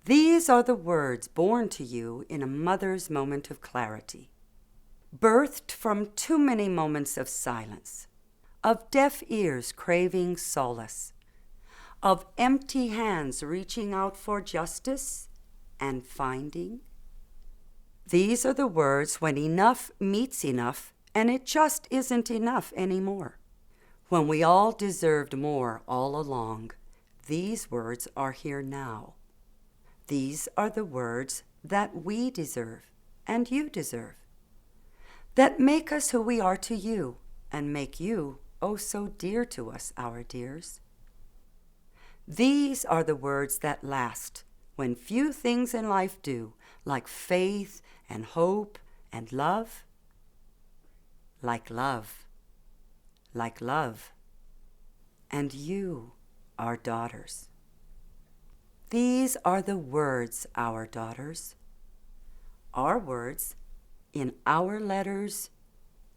These are the words born to you in a mother's moment of clarity, birthed from too many moments of silence, of deaf ears craving solace, of empty hands reaching out for justice and finding. These are the words when enough meets enough and it just isn't enough anymore. When we all deserved more all along, these words are here now. These are the words that we deserve and you deserve, that make us who we are to you and make you oh so dear to us, our dears. These are the words that last when few things in life do, like faith and hope and love. Like love, like love. And you are daughters. These are the words, our daughters. Our words in our letters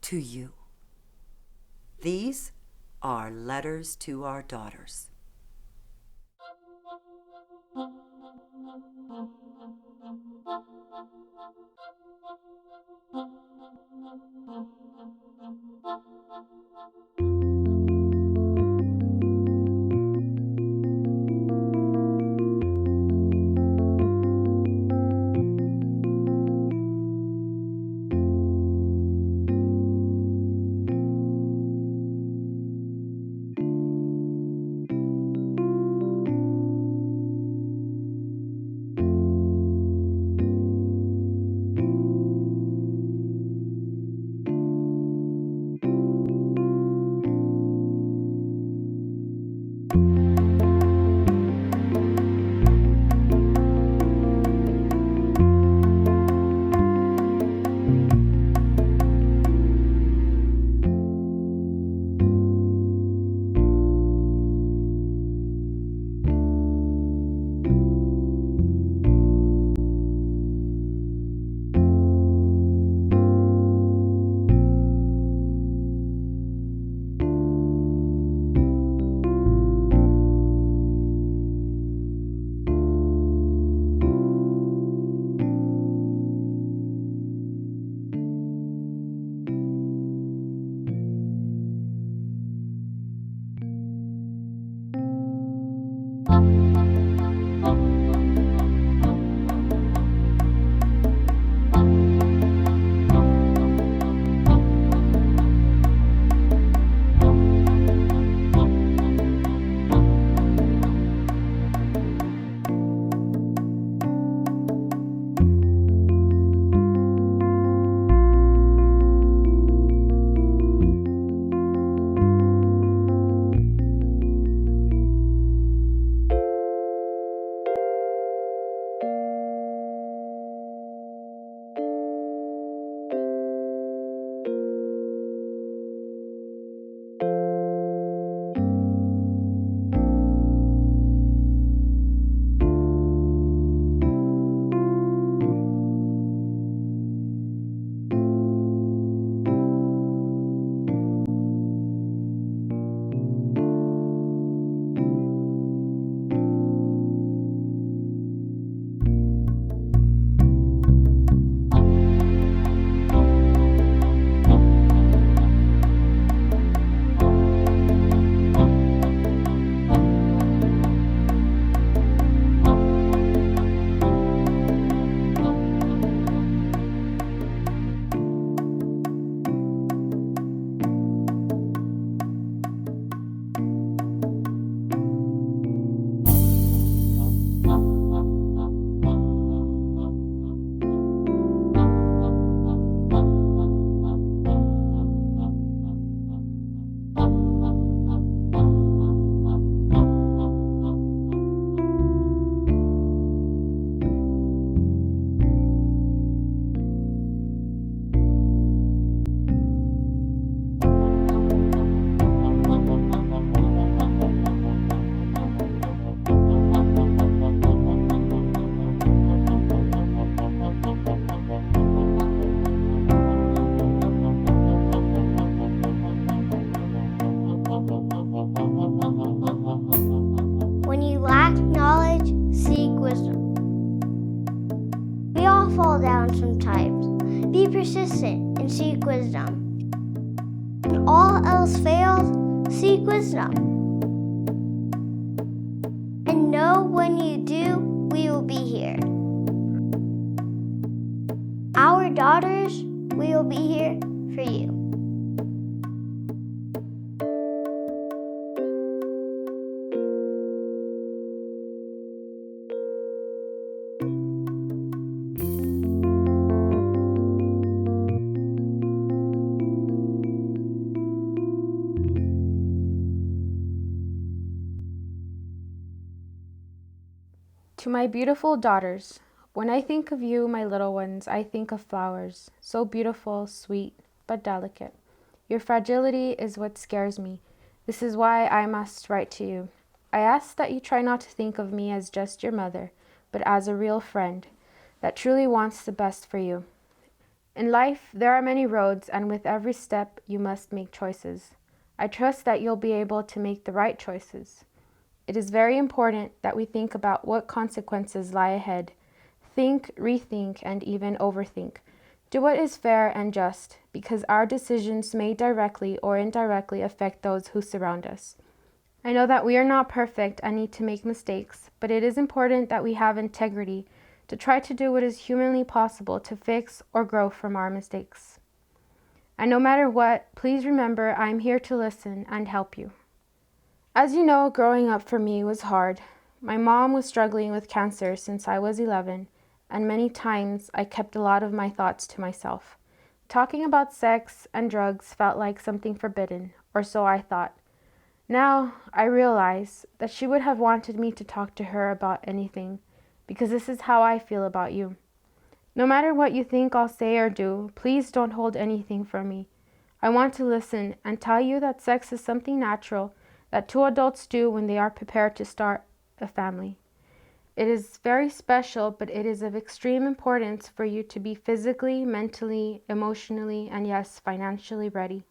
to you. These are letters to our daughters. fall down sometimes. Be persistent and seek wisdom. When all else fails, seek wisdom. And know when you do, we will be here. Our daughters, we will be here for you. To my beautiful daughters, when I think of you, my little ones, I think of flowers, so beautiful, sweet, but delicate. Your fragility is what scares me. This is why I must write to you. I ask that you try not to think of me as just your mother, but as a real friend that truly wants the best for you. In life, there are many roads, and with every step, you must make choices. I trust that you'll be able to make the right choices. It is very important that we think about what consequences lie ahead. Think, rethink, and even overthink. Do what is fair and just, because our decisions may directly or indirectly affect those who surround us. I know that we are not perfect and need to make mistakes, but it is important that we have integrity to try to do what is humanly possible to fix or grow from our mistakes. And no matter what, please remember I am here to listen and help you. As you know, growing up for me was hard. My mom was struggling with cancer since I was 11, and many times I kept a lot of my thoughts to myself. Talking about sex and drugs felt like something forbidden, or so I thought. Now I realize that she would have wanted me to talk to her about anything, because this is how I feel about you. No matter what you think I'll say or do, please don't hold anything from me. I want to listen and tell you that sex is something natural that two adults do when they are prepared to start a family. It is very special, but it is of extreme importance for you to be physically, mentally, emotionally, and yes, financially ready.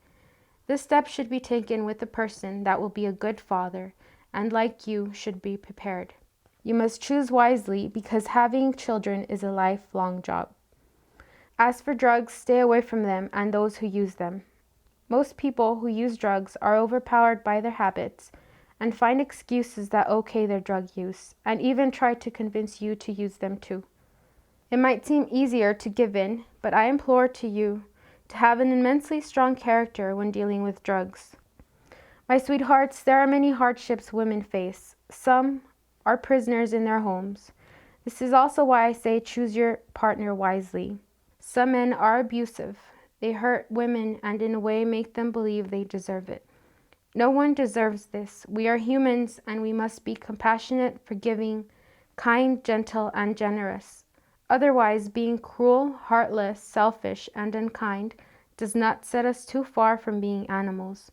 This step should be taken with a person that will be a good father, and like you, should be prepared. You must choose wisely because having children is a lifelong job. As for drugs, stay away from them and those who use them. Most people who use drugs are overpowered by their habits and find excuses that okay their drug use, and even try to convince you to use them too. It might seem easier to give in, but I implore to you to have an immensely strong character when dealing with drugs. My sweethearts, there are many hardships women face. Some are prisoners in their homes. This is also why I say choose your partner wisely. Some men are abusive. They hurt women and in a way make them believe they deserve it. No one deserves this. We are humans and we must be compassionate, forgiving, kind, gentle, and generous. Otherwise, being cruel, heartless, selfish, and unkind does not set us too far from being animals.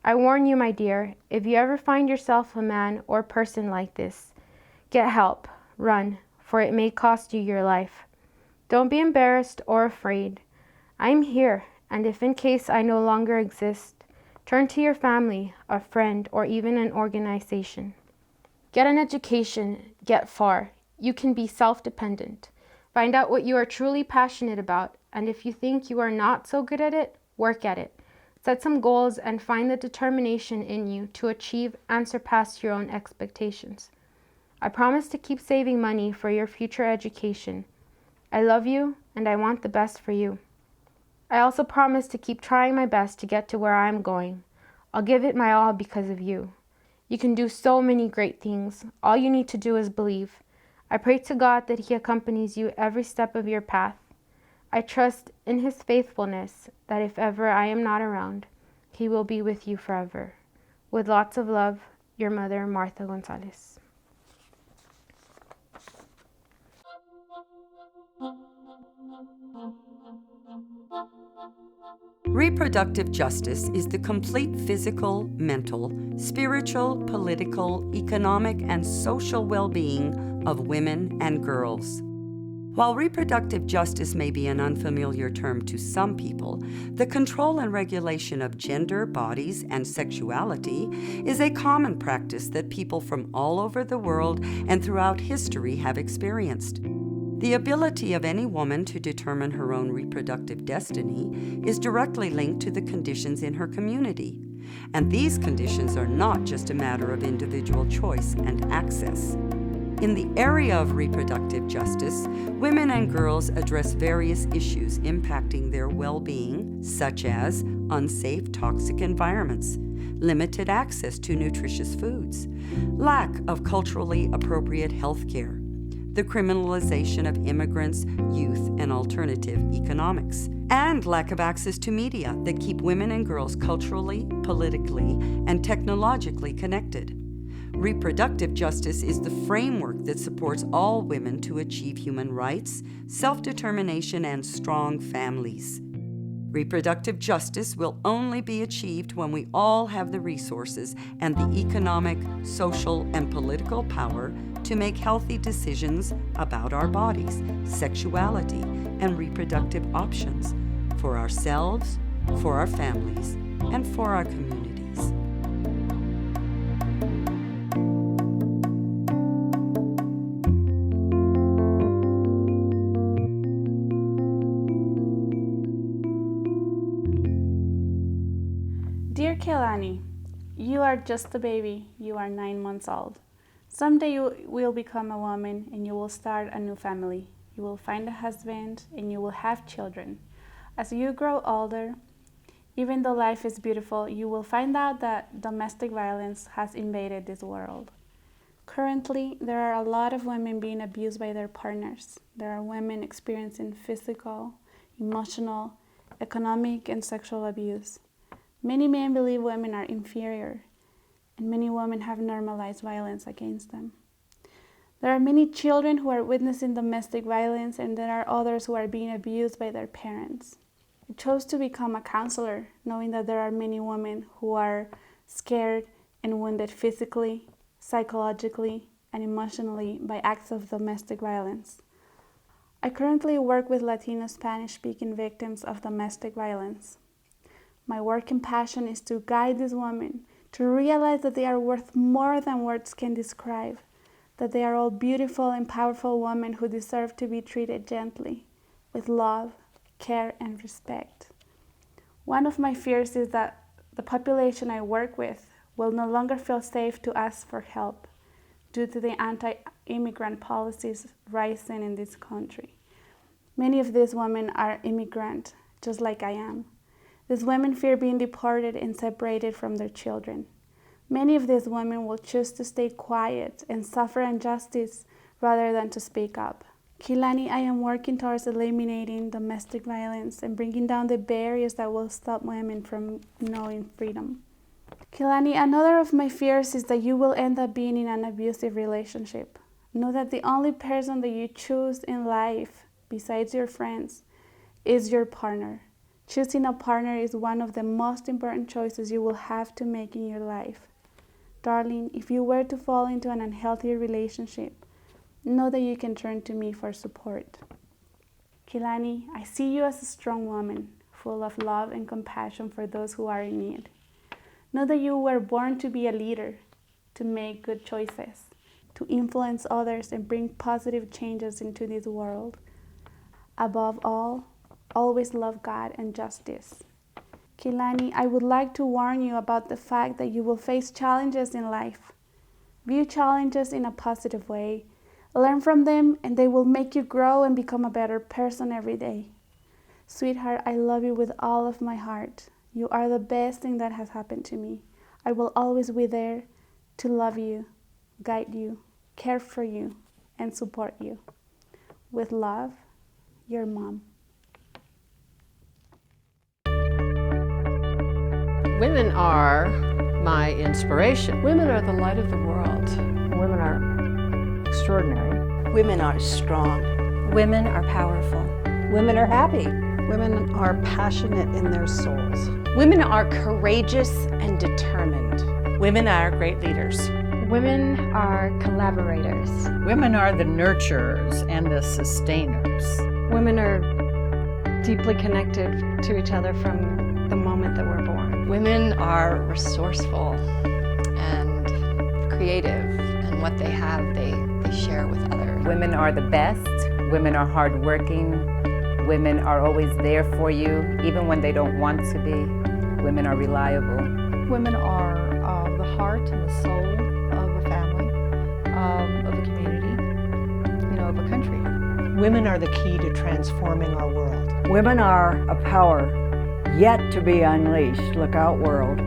I warn you, my dear, if you ever find yourself a man or person like this, get help, run, for it may cost you your life. Don't be embarrassed or afraid. I am here, and if in case I no longer exist, turn to your family, a friend, or even an organization. Get an education, get far. You can be self-dependent. Find out what you are truly passionate about, and if you think you are not so good at it, work at it. Set some goals and find the determination in you to achieve and surpass your own expectations. I promise to keep saving money for your future education. I love you, and I want the best for you. I also promise to keep trying my best to get to where I am going. I'll give it my all because of you. You can do so many great things. All you need to do is believe. I pray to God that He accompanies you every step of your path. I trust in His faithfulness that if ever I am not around, He will be with you forever. With lots of love, your mother, Martha Gonzalez. Reproductive justice is the complete physical, mental, spiritual, political, economic, and social well-being of women and girls. While reproductive justice may be an unfamiliar term to some people, the control and regulation of gender, bodies, and sexuality is a common practice that people from all over the world and throughout history have experienced. The ability of any woman to determine her own reproductive destiny is directly linked to the conditions in her community. And these conditions are not just a matter of individual choice and access. In the area of reproductive justice, women and girls address various issues impacting their well-being, such as unsafe, toxic environments, limited access to nutritious foods, lack of culturally appropriate health care, the criminalization of immigrants, youth, and alternative economics, and lack of access to media that keep women and girls culturally, politically, and technologically connected. Reproductive justice is the framework that supports all women to achieve human rights, self-determination, and strong families. Reproductive justice will only be achieved when we all have the resources and the economic, social, and political power to make healthy decisions about our bodies, sexuality, and reproductive options for ourselves, for our families, and for our communities. Dear Kehlani, you are just a baby. You are 9 months old. Someday you will become a woman and you will start a new family. You will find a husband and you will have children. As you grow older, even though life is beautiful, you will find out that domestic violence has invaded this world. Currently, there are a lot of women being abused by their partners. There are women experiencing physical, emotional, economic, and sexual abuse. Many men believe women are inferior, and many women have normalized violence against them. There are many children who are witnessing domestic violence, and there are others who are being abused by their parents. I chose to become a counselor, knowing that there are many women who are scared and wounded physically, psychologically, and emotionally by acts of domestic violence. I currently work with Latino Spanish-speaking victims of domestic violence. My work and passion is to guide these women to realize that they are worth more than words can describe, that they are all beautiful and powerful women who deserve to be treated gently, with love, care, and respect. One of my fears is that the population I work with will no longer feel safe to ask for help due to the anti-immigrant policies rising in this country. Many of these women are immigrant, just like I am. These women fear being deported and separated from their children. Many of these women will choose to stay quiet and suffer injustice rather than to speak up. Kehlani, I am working towards eliminating domestic violence and bringing down the barriers that will stop women from knowing freedom. Kehlani, another of my fears is that you will end up being in an abusive relationship. Know that the only person that you choose in life, besides your friends, is your partner. Choosing a partner is one of the most important choices you will have to make in your life. Darling, if you were to fall into an unhealthy relationship, know that you can turn to me for support. Kehlani, I see you as a strong woman, full of love and compassion for those who are in need. Know that you were born to be a leader, to make good choices, to influence others and bring positive changes into this world. Above all, always love God and justice. Kehlani, I would like to warn you about the fact that you will face challenges in life. View challenges in a positive way. Learn from them and they will make you grow and become a better person every day. Sweetheart, I love you with all of my heart. You are the best thing that has happened to me. I will always be there to love you, guide you, care for you, and support you. With love, your mom. Women are my inspiration. Women are the light of the world. Women are extraordinary. Women are strong. Women are powerful. Women are happy. Women are passionate in their souls. Women are courageous and determined. Women are great leaders. Women are collaborators. Women are the nurturers and the sustainers. Women are deeply connected to each other from the moment that we're born. Women are resourceful and creative, and what they have, they share with others. Women are the best. Women are hardworking. Women are always there for you, even when they don't want to be. Women are reliable. Women are the heart and the soul of a family, of a community, of a country. Women are the key to transforming our world. Women are a power yet to be unleashed. Look out, world.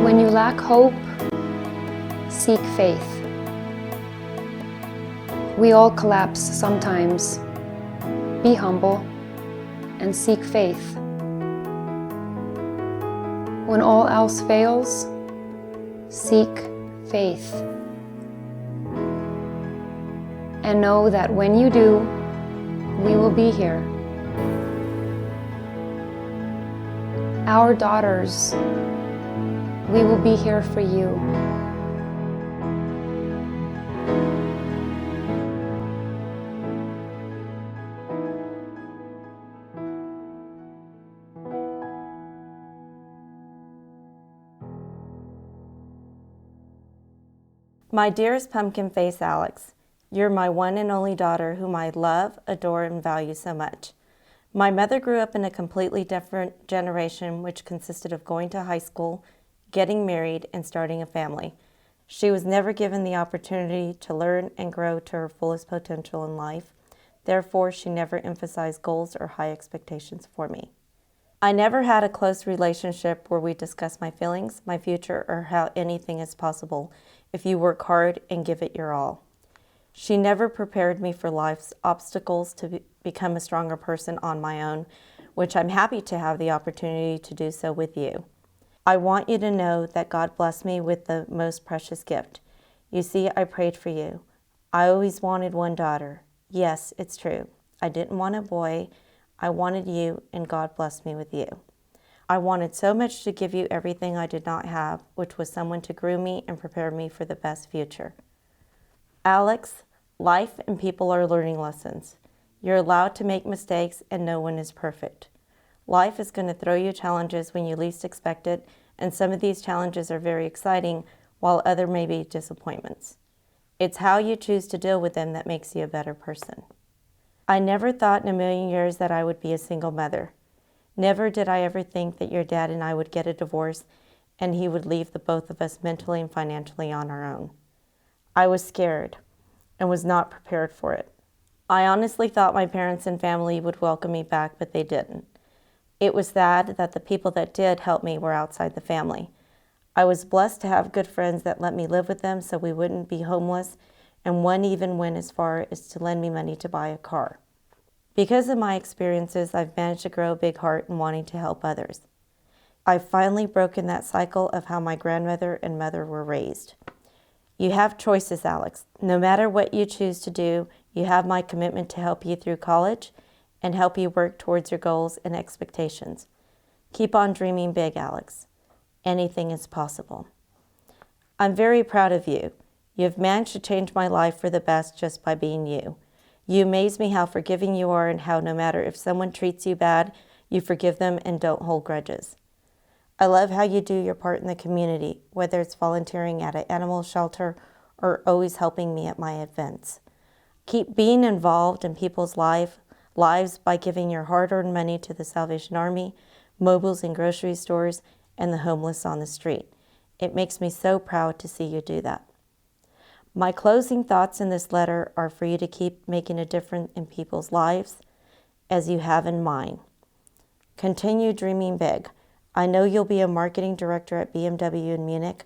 When you lack hope, seek faith. We all collapse sometimes. Be humble and seek faith. When all else fails, seek faith. And know that when you do, we will be here. Our daughters, we will be here for you. My dearest pumpkin face Alex, You're my one and only daughter whom I love, adore, and value so much. My mother grew up in a completely different generation, which consisted of going to high school, getting married, and starting a family. She was never given the opportunity to learn and grow to her fullest potential in life. Therefore, she never emphasized goals or high expectations for me. I never had a close relationship where we discussed my feelings, my future, or how anything is possible if you work hard and give it your all. She never prepared me for life's obstacles to become a stronger person on my own, which I'm happy to have the opportunity to do so with you. I want you to know that God blessed me with the most precious gift. You see, I prayed for you. I always wanted one daughter. Yes, it's true. I didn't want a boy. I wanted you, and God blessed me with you. I wanted so much to give you everything I did not have, which was someone to groom me and prepare me for the best future. Alex, life and people are learning lessons. You're allowed to make mistakes, and no one is perfect. Life is going to throw you challenges when you least expect it, and some of these challenges are very exciting, while others may be disappointments. It's how you choose to deal with them that makes you a better person. I never thought in a million years that I would be a single mother. Never did I ever think that your dad and I would get a divorce and he would leave the both of us mentally and financially on our own. I was scared and was not prepared for it. I honestly thought my parents and family would welcome me back, but they didn't. It was sad that the people that did help me were outside the family. I was blessed to have good friends that let me live with them so we wouldn't be homeless, and one even went as far as to lend me money to buy a car. Because of my experiences, I've managed to grow a big heart in wanting to help others. I've finally broken that cycle of how my grandmother and mother were raised. You have choices, Alex. No matter what you choose to do, you have my commitment to help you through college and help you work towards your goals and expectations. Keep on dreaming big, Alex. Anything is possible. I'm very proud of you. You've managed to change my life for the best just by being you. You amaze me how forgiving you are and how no matter if someone treats you bad, you forgive them and don't hold grudges. I love how you do your part in the community, whether it's volunteering at an animal shelter or always helping me at my events. Keep being involved in people's lives by giving your hard-earned money to the Salvation Army, mobiles in grocery stores, and the homeless on the street. It makes me so proud to see you do that. My closing thoughts in this letter are for you to keep making a difference in people's lives as you have in mine. Continue dreaming big. I know you'll be a marketing director at BMW in Munich.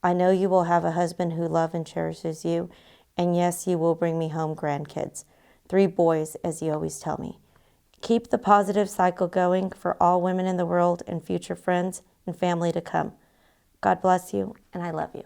I know you will have a husband who loves and cherishes you. And yes, you will bring me home grandkids. 3 boys, as you always tell me. Keep the positive cycle going for all women in the world and future friends and family to come. God bless you, and I love you.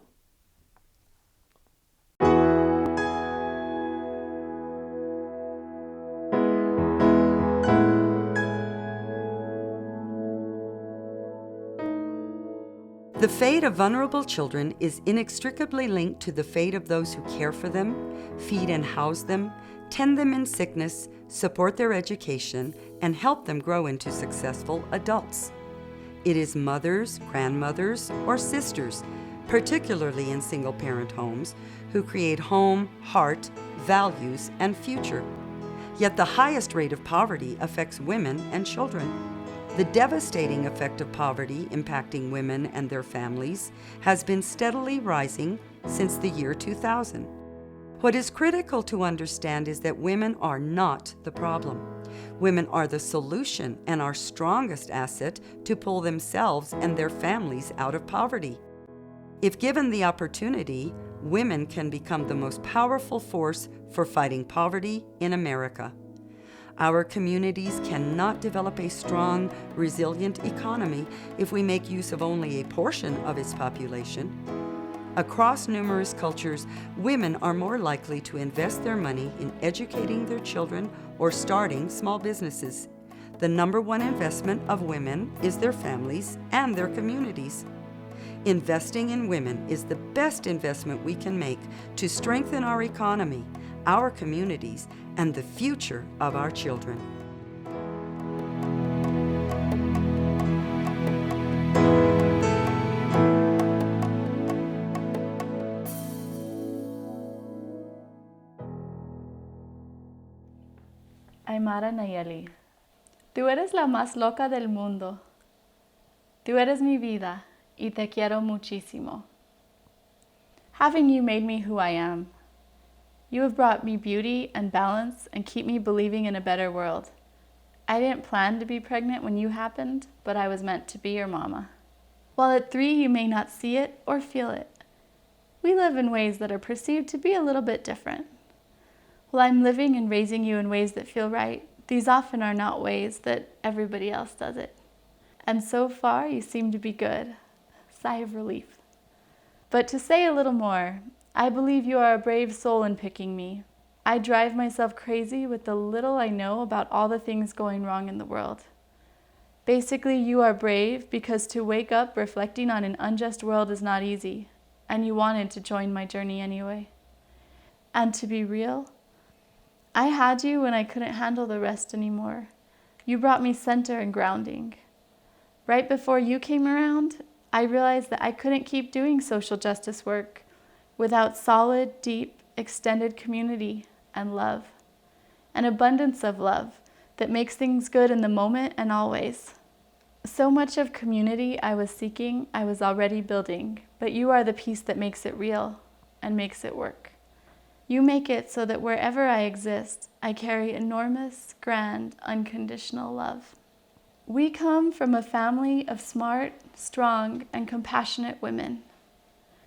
The fate of vulnerable children is inextricably linked to the fate of those who care for them, feed and house them, tend them in sickness, support their education, and help them grow into successful adults. It is mothers, grandmothers, or sisters, particularly in single-parent homes, who create home, heart, values, and future. Yet the highest rate of poverty affects women and children. The devastating effect of poverty impacting women and their families has been steadily rising since the year 2000. What is critical to understand is that women are not the problem. Women are the solution and our strongest asset to pull themselves and their families out of poverty. If given the opportunity, women can become the most powerful force for fighting poverty in America. Our communities cannot develop a strong, resilient economy if we make use of only a portion of its population. Across numerous cultures, women are more likely to invest their money in educating their children or starting small businesses. The number one investment of women is their families and their communities. Investing in women is the best investment we can make to strengthen our economy, our communities, and the future of our children. Aimara Nayeli. Tú eres la más loca del mundo. Tú eres mi vida y te quiero muchísimo. Having you made me who I am. You have brought me beauty and balance and keep me believing in a better world. I didn't plan to be pregnant when you happened, but I was meant to be your mama. While at 3 you may not see it or feel it, we live in ways that are perceived to be a little bit different. While I'm living and raising you in ways that feel right, these often are not ways that everybody else does it. And so far you seem to be good. Sigh of relief. But to say a little more, I believe you are a brave soul in picking me. I drive myself crazy with the little I know about all the things going wrong in the world. Basically, you are brave because to wake up reflecting on an unjust world is not easy, and you wanted to join my journey anyway. And to be real, I had you when I couldn't handle the rest anymore. You brought me center and grounding. Right before you came around, I realized that I couldn't keep doing social justice work without solid, deep, extended community and love. An abundance of love that makes things good in the moment and always. So much of community I was seeking, I was already building, but you are the piece that makes it real and makes it work. You make it so that wherever I exist, I carry enormous, grand, unconditional love. We come from a family of smart, strong, and compassionate women.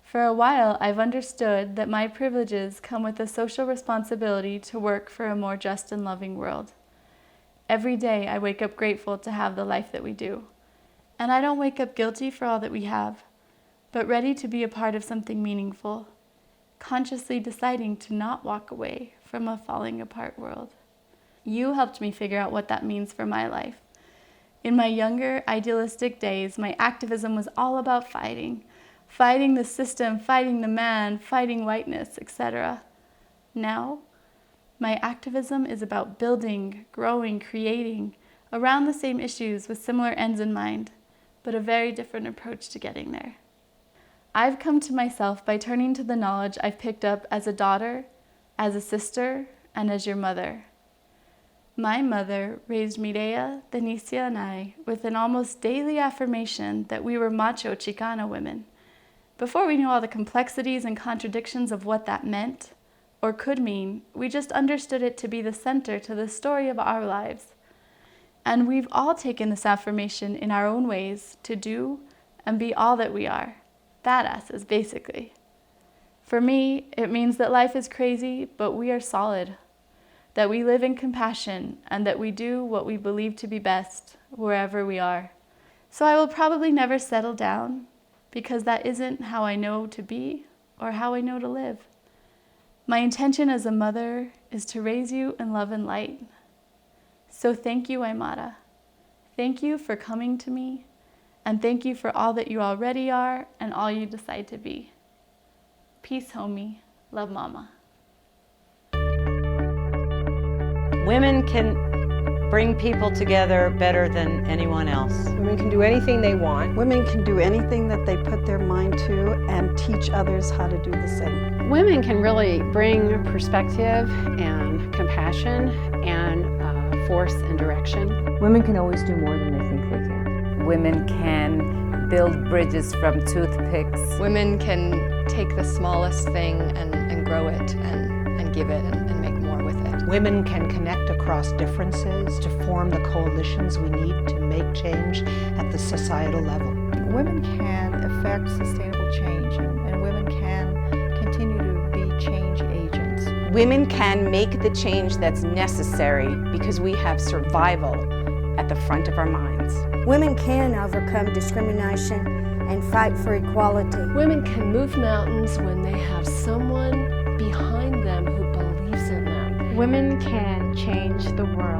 For a while, I've understood that my privileges come with a social responsibility to work for a more just and loving world. Every day, I wake up grateful to have the life that we do. And I don't wake up guilty for all that we have, but ready to be a part of something meaningful, consciously deciding to not walk away from a falling apart world. You helped me figure out what that means for my life. In my younger, idealistic days, my activism was all about fighting the system, fighting the man, fighting whiteness, etc. Now, my activism is about building, growing, creating around the same issues with similar ends in mind, but a very different approach to getting there. I've come to myself by turning to the knowledge I've picked up as a daughter, as a sister, and as your mother. My mother raised Micaela, Denicia, and I with an almost daily affirmation that we were macho Chicana women. Before we knew all the complexities and contradictions of what that meant or could mean, we just understood it to be the center to the story of our lives. And we've all taken this affirmation in our own ways to do and be all that we are. Badasses, basically. For me, it means that life is crazy, but we are solid. That we live in compassion and that we do what we believe to be best wherever we are. So I will probably never settle down, because that isn't how I know to be or how I know to live. My intention as a mother is to raise you in love and light. So thank you, Aimara. Thank you for coming to me, and thank you for all that you already are and all you decide to be. Peace, homie. Love, Mama. Women can bring people together better than anyone else. Women can do anything they want. Women can do anything that they put their mind to and teach others how to do the same. Women can really bring perspective and compassion and force and direction. Women can always do more than they think they can. Women can build bridges from toothpicks. Women can take the smallest thing and grow it and give it and make more with it. Women can connect across differences to form the coalitions we need to make change at the societal level. Women can affect sustainable change, and women can continue to be change agents. Women can make the change that's necessary because we have survival at the front of our minds. Women can overcome discrimination and fight for equality. Women can move mountains when they have someone behind them who believes in them. Women can change the world.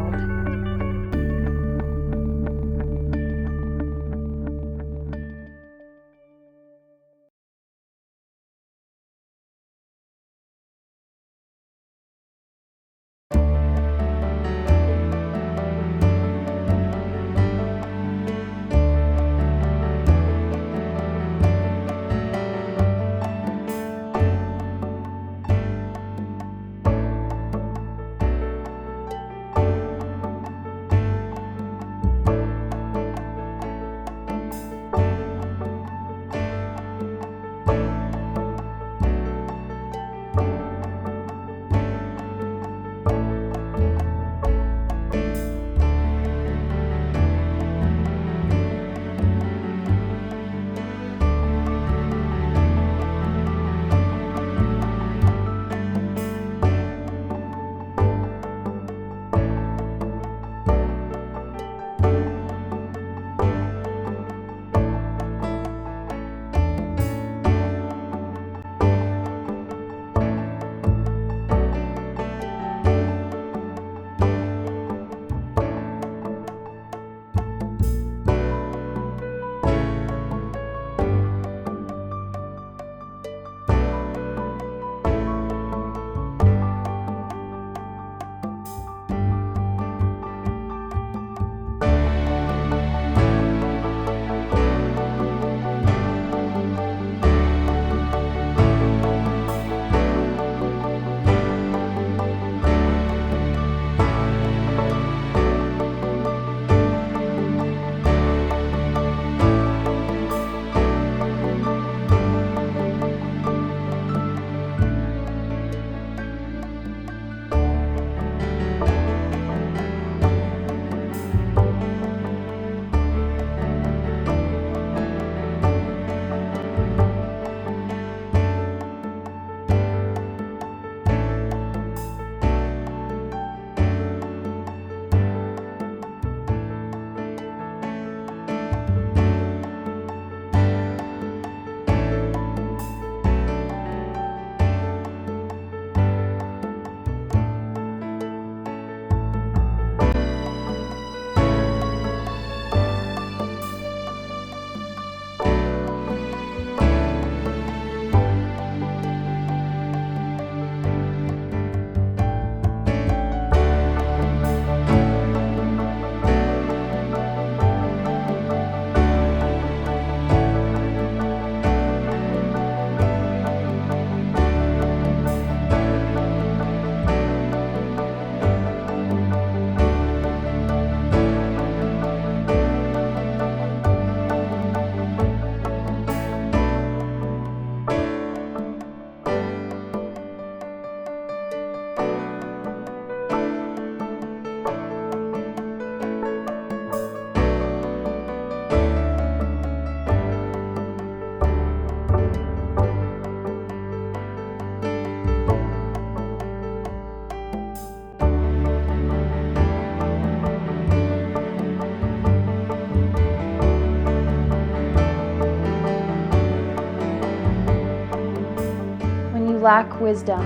lack wisdom,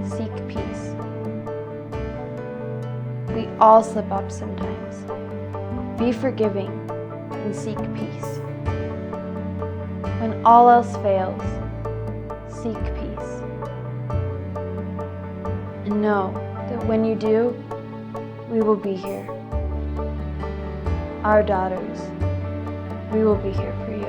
seek peace. We all slip up sometimes. Be forgiving and seek peace. When all else fails, seek peace. And know that when you do, we will be here. Our daughters, we will be here for you.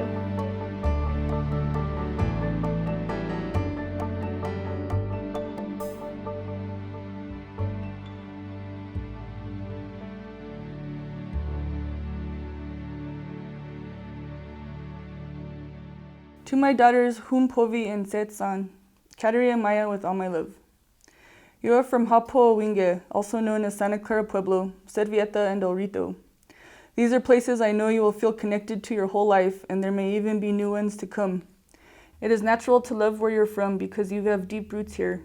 To my daughters, whom Povi and Setsan, Kateria Maya with all my love. You are from Hapo'owinge, also known as Santa Clara Pueblo, Servieta, and El Rito. These are places I know you will feel connected to your whole life, and there may even be new ones to come. It is natural to love where you're from because you have deep roots here.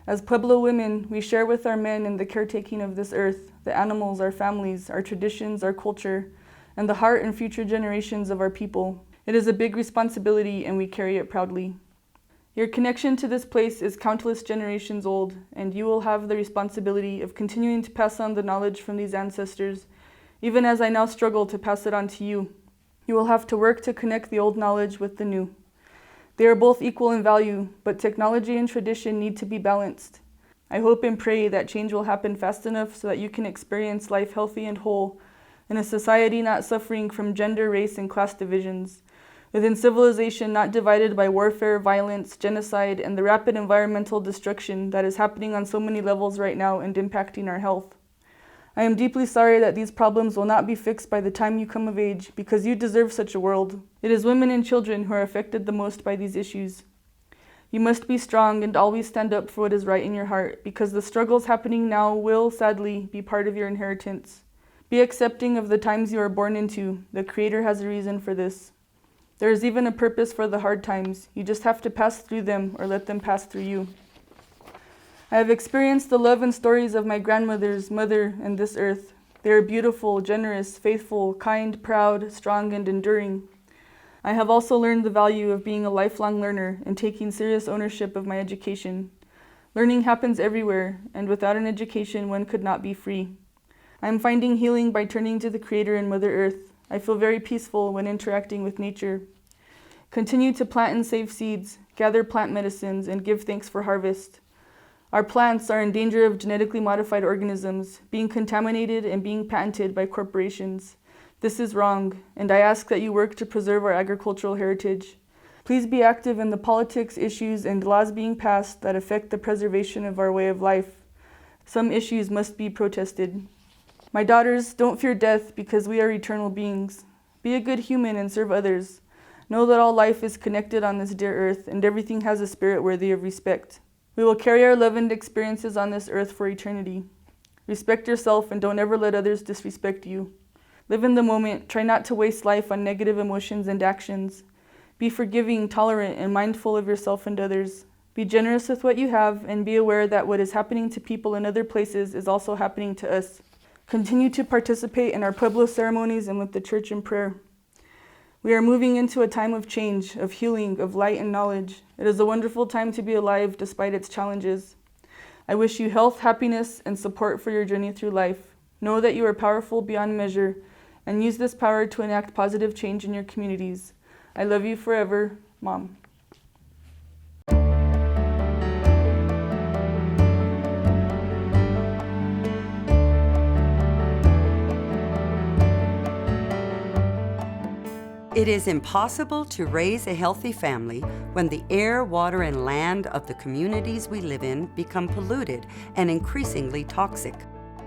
As Pueblo women, we share with our men in the caretaking of this earth, the animals, our families, our traditions, our culture, and the heart and future generations of our people. It is a big responsibility, and we carry it proudly. Your connection to this place is countless generations old, and you will have the responsibility of continuing to pass on the knowledge from these ancestors, even as I now struggle to pass it on to you. You will have to work to connect the old knowledge with the new. They are both equal in value, but technology and tradition need to be balanced. I hope and pray that change will happen fast enough so that you can experience life healthy and whole in a society not suffering from gender, race, and class divisions, within civilization not divided by warfare, violence, genocide, and the rapid environmental destruction that is happening on so many levels right now and impacting our health. I am deeply sorry that these problems will not be fixed by the time you come of age, because you deserve such a world. It is women and children who are affected the most by these issues. You must be strong and always stand up for what is right in your heart, because the struggles happening now will, sadly, be part of your inheritance. Be accepting of the times you are born into. The Creator has a reason for this. There is even a purpose for the hard times. You just have to pass through them or let them pass through you. I have experienced the love and stories of my grandmother's mother and this earth. They are beautiful, generous, faithful, kind, proud, strong, and enduring. I have also learned the value of being a lifelong learner and taking serious ownership of my education. Learning happens everywhere, and without an education, one could not be free. I am finding healing by turning to the Creator and Mother Earth. I feel very peaceful when interacting with nature. Continue to plant and save seeds, gather plant medicines, and give thanks for harvest. Our plants are in danger of genetically modified organisms, being contaminated and being patented by corporations. This is wrong, and I ask that you work to preserve our agricultural heritage. Please be active in the politics, issues, and laws being passed that affect the preservation of our way of life. Some issues must be protested. My daughters, don't fear death because we are eternal beings. Be a good human and serve others. Know that all life is connected on this dear earth and everything has a spirit worthy of respect. We will carry our love and experiences on this earth for eternity. Respect yourself and don't ever let others disrespect you. Live in the moment. Try not to waste life on negative emotions and actions. Be forgiving, tolerant, and mindful of yourself and others. Be generous with what you have and be aware that what is happening to people in other places is also happening to us. Continue to participate in our Pueblo ceremonies and with the church in prayer. We are moving into a time of change, of healing, of light and knowledge. It is a wonderful time to be alive despite its challenges. I wish you health, happiness, and support for your journey through life. Know that you are powerful beyond measure and use this power to enact positive change in your communities. I love you forever, Mom. It is impossible to raise a healthy family when the air, water, and land of the communities we live in become polluted and increasingly toxic.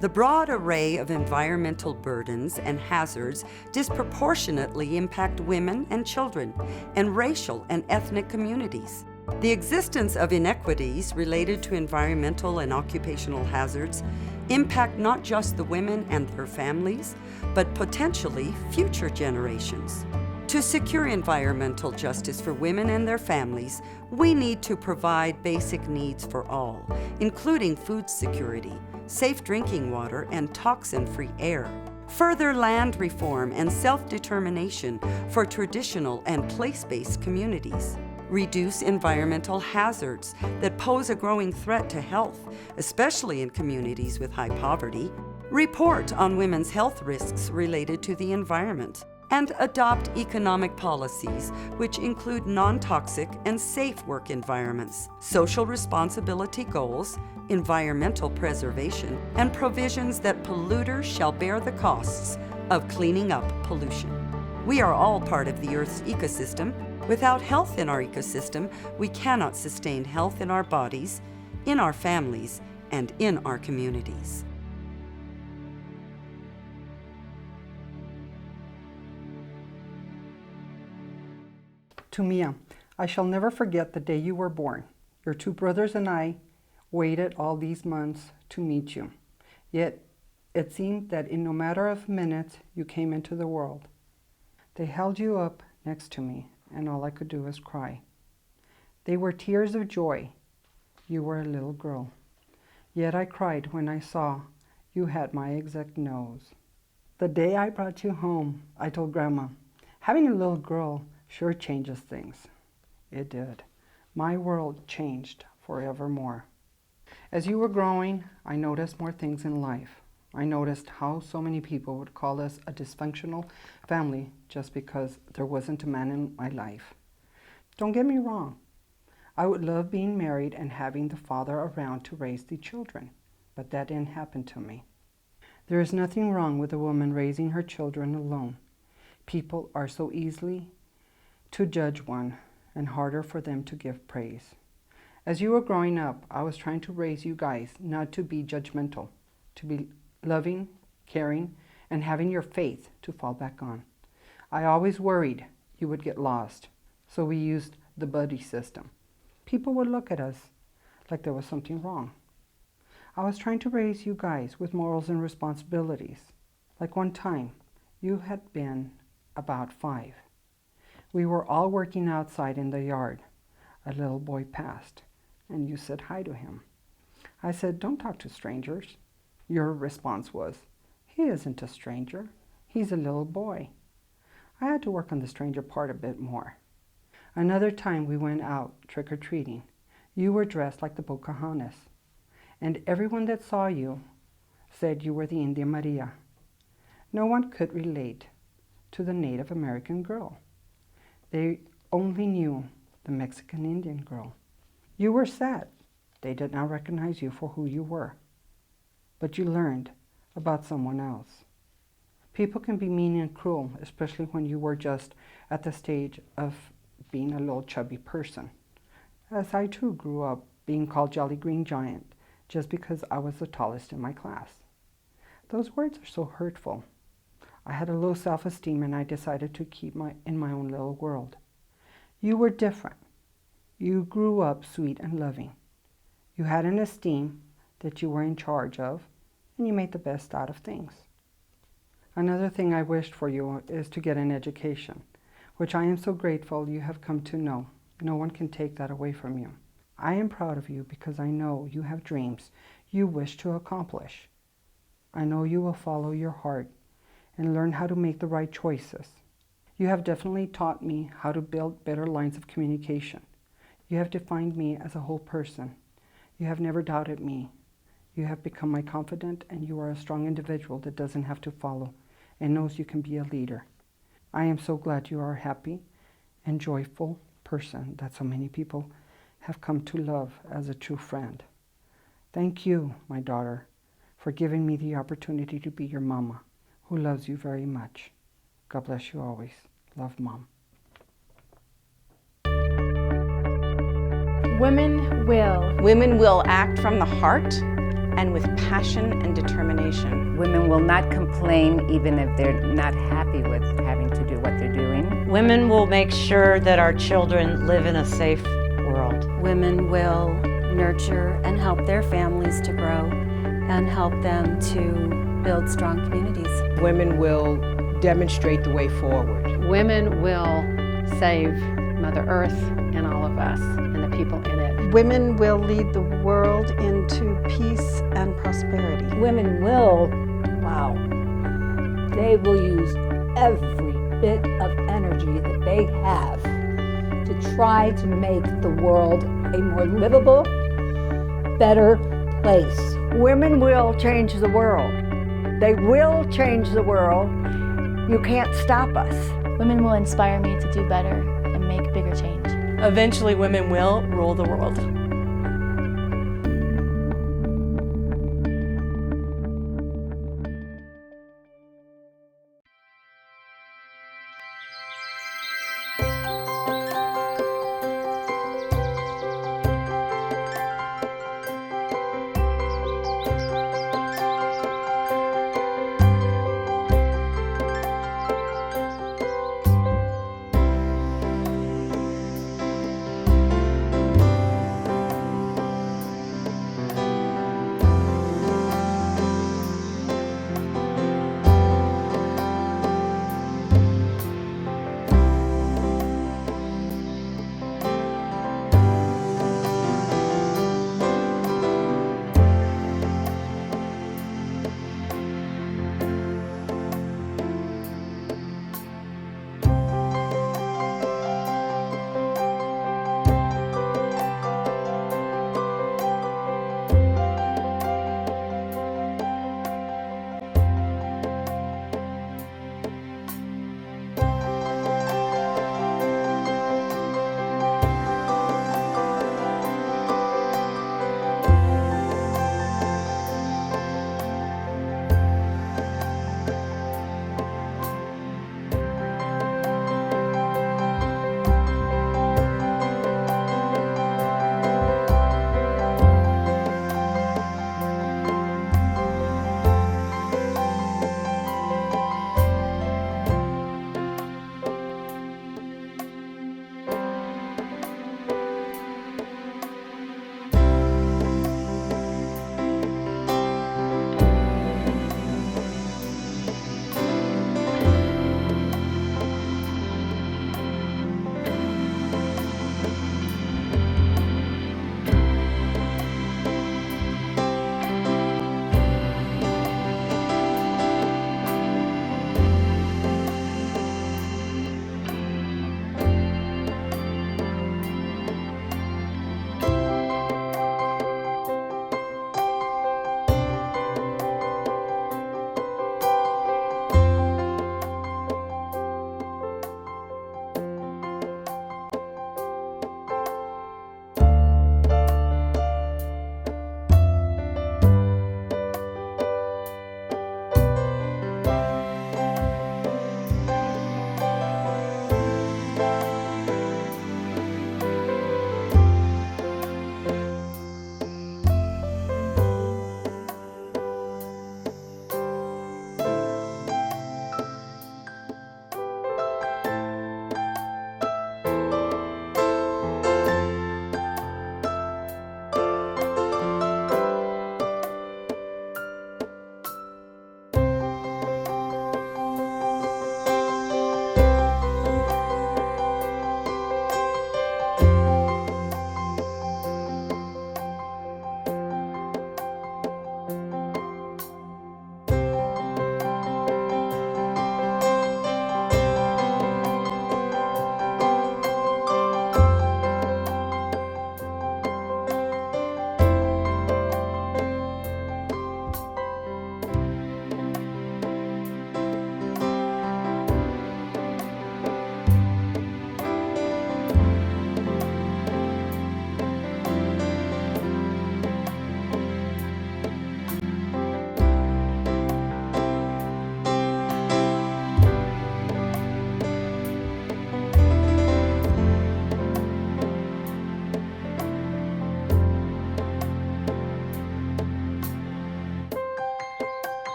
The broad array of environmental burdens and hazards disproportionately impact women and children, and racial and ethnic communities. The existence of inequities related to environmental and occupational hazards impact not just the women and their families, but potentially future generations. To secure environmental justice for women and their families, we need to provide basic needs for all, including food security, safe drinking water, and toxin-free air. Further land reform and self-determination for traditional and place-based communities. reduce environmental hazards that pose a growing threat to health, especially in communities with high poverty, report on women's health risks related to the environment, and adopt economic policies which include non-toxic and safe work environments, social responsibility goals, environmental preservation, and provisions that polluters shall bear the costs of cleaning up pollution. We are all part of the Earth's ecosystem. Without health in our ecosystem, we cannot sustain health in our bodies, in our families, and in our communities. To Mia, I shall never forget the day you were born. Your two brothers and I waited all these months to meet you. Yet it seemed that in no matter of minutes you came into the world. They held you up next to me, and all I could do was cry. They were tears of joy. You were a little girl. Yet I cried when I saw you had my exact nose. The day I brought you home, I told Grandma, having a little girl sure changes things. It did. My world changed forevermore. As you were growing, I noticed more things in life. I noticed how so many people would call us a dysfunctional family just because there wasn't a man in my life. Don't get me wrong. I would love being married and having the father around to raise the children, but that didn't happen to me. There is nothing wrong with a woman raising her children alone. People are so easily to judge one and harder for them to give praise. As you were growing up, I was trying to raise you guys not to be judgmental, to be loving, caring, and having your faith to fall back on. I always worried you would get lost, so we used the buddy system. People would look at us like there was something wrong. I was trying to raise you guys with morals and responsibilities. Like one time, you had been about 5. We were all working outside in the yard. A little boy passed, and you said hi to him. I said, "Don't talk to strangers." Your response was, "He isn't a stranger. He's a little boy." I had to work on the stranger part a bit more. Another time we went out trick-or-treating. You were dressed like the Pocahontas, and everyone that saw you said you were the India Maria. No one could relate to the Native American girl. They only knew the Mexican Indian girl. You were sad. They did not recognize you for who you were. But you learned about someone else. People can be mean and cruel, especially when you were just at the stage of being a little chubby person. As I too grew up being called Jolly Green Giant just because I was the tallest in my class. Those words are so hurtful. I had a low self-esteem and I decided to keep in my own little world. You were different. You grew up sweet and loving. You had an esteem that you were in charge of, and you made the best out of things. Another thing I wished for you is to get an education, which I am so grateful you have come to know. No one can take that away from you. I am proud of you because I know you have dreams you wish to accomplish. I know you will follow your heart and learn how to make the right choices. You have definitely taught me how to build better lines of communication. You have defined me as a whole person. You have never doubted me. You have become my confidant, and you are a strong individual that doesn't have to follow and knows you can be a leader. I am so glad you are a happy and joyful person that so many people have come to love as a true friend. Thank you, my daughter, for giving me the opportunity to be your mama, who loves you very much. God bless you always. Love, Mom. Women will. Women will act from the heart and with passion and determination. Women will not complain even if they're not happy with having to do what they're doing. Women will make sure that our children live in a safe world. Women will nurture and help their families to grow and help them to build strong communities. Women will demonstrate the way forward. Women will save Mother Earth and all of us and the people in it. Women will lead the world into peace and prosperity. Women will, they will use every bit of energy that they have to try to make the world a more livable, better place. Women will change the world. They will change the world. You can't stop us. Women will inspire me to do better and make bigger change. Eventually, women will rule the world.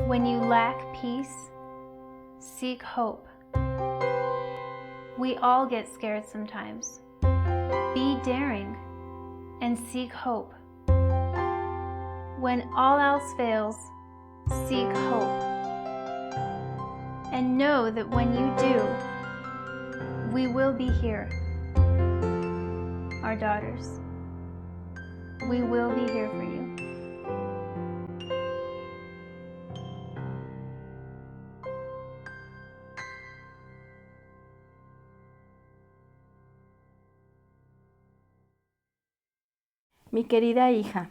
When you lack peace, seek hope. We all get scared sometimes. Be daring and seek hope. When all else fails, seek hope. And know that when you do, we will be here, our daughters. We will be here for you. Mi querida hija,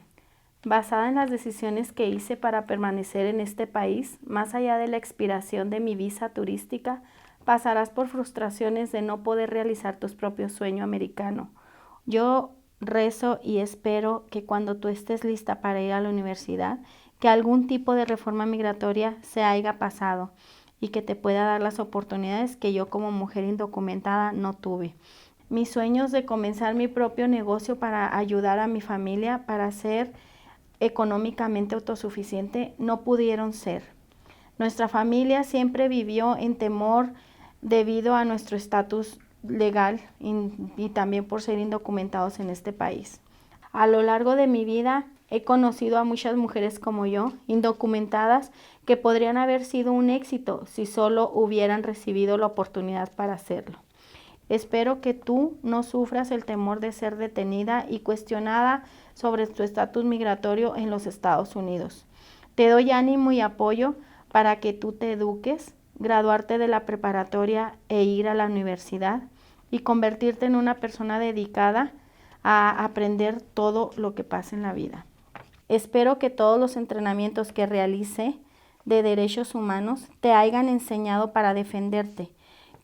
basada en las decisiones que hice para permanecer en este país, más allá de la expiración de mi visa turística, pasarás por frustraciones de no poder realizar tu propio sueño americano. Yo rezo y espero que cuando tú estés lista para ir a la universidad, que algún tipo de reforma migratoria se haya pasado y que te pueda dar las oportunidades que yo como mujer indocumentada no tuve. Mis sueños de comenzar mi propio negocio para ayudar a mi familia, para ser económicamente autosuficiente, no pudieron ser. Nuestra familia siempre vivió en temor debido a nuestro estatus legal y también por ser indocumentados en este país. A lo largo de mi vida he conocido a muchas mujeres como yo, indocumentadas, que podrían haber sido un éxito si solo hubieran recibido la oportunidad para hacerlo. Espero que tú no sufras el temor de ser detenida y cuestionada sobre tu estatus migratorio en los Estados Unidos. Te doy ánimo y apoyo para que tú te eduques, graduarte de la preparatoria e ir a la universidad y convertirte en una persona dedicada a aprender todo lo que pasa en la vida. Espero que todos los entrenamientos que realice de derechos humanos te hayan enseñado para defenderte,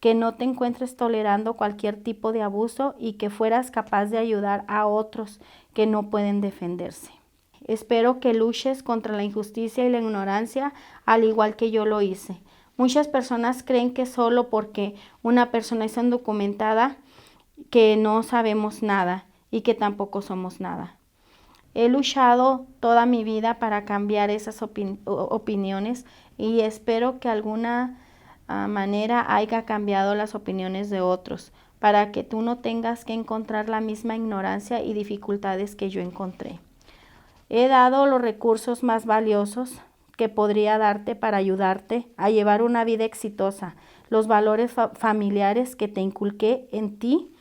que no te encuentres tolerando cualquier tipo de abuso y que fueras capaz de ayudar a otros que no pueden defenderse. Espero que luches contra la injusticia y la ignorancia, al igual que yo lo hice. Muchas personas creen que solo porque una persona es indocumentada, que no sabemos nada y que tampoco somos nada. He luchado toda mi vida para cambiar esas opiniones y espero que alguna manera haya cambiado las opiniones de otros, para que tú no tengas que encontrar la misma ignorancia y dificultades que yo encontré. He dado los recursos más valiosos que podría darte para ayudarte a llevar una vida exitosa, los valores familiares que te inculqué en ti,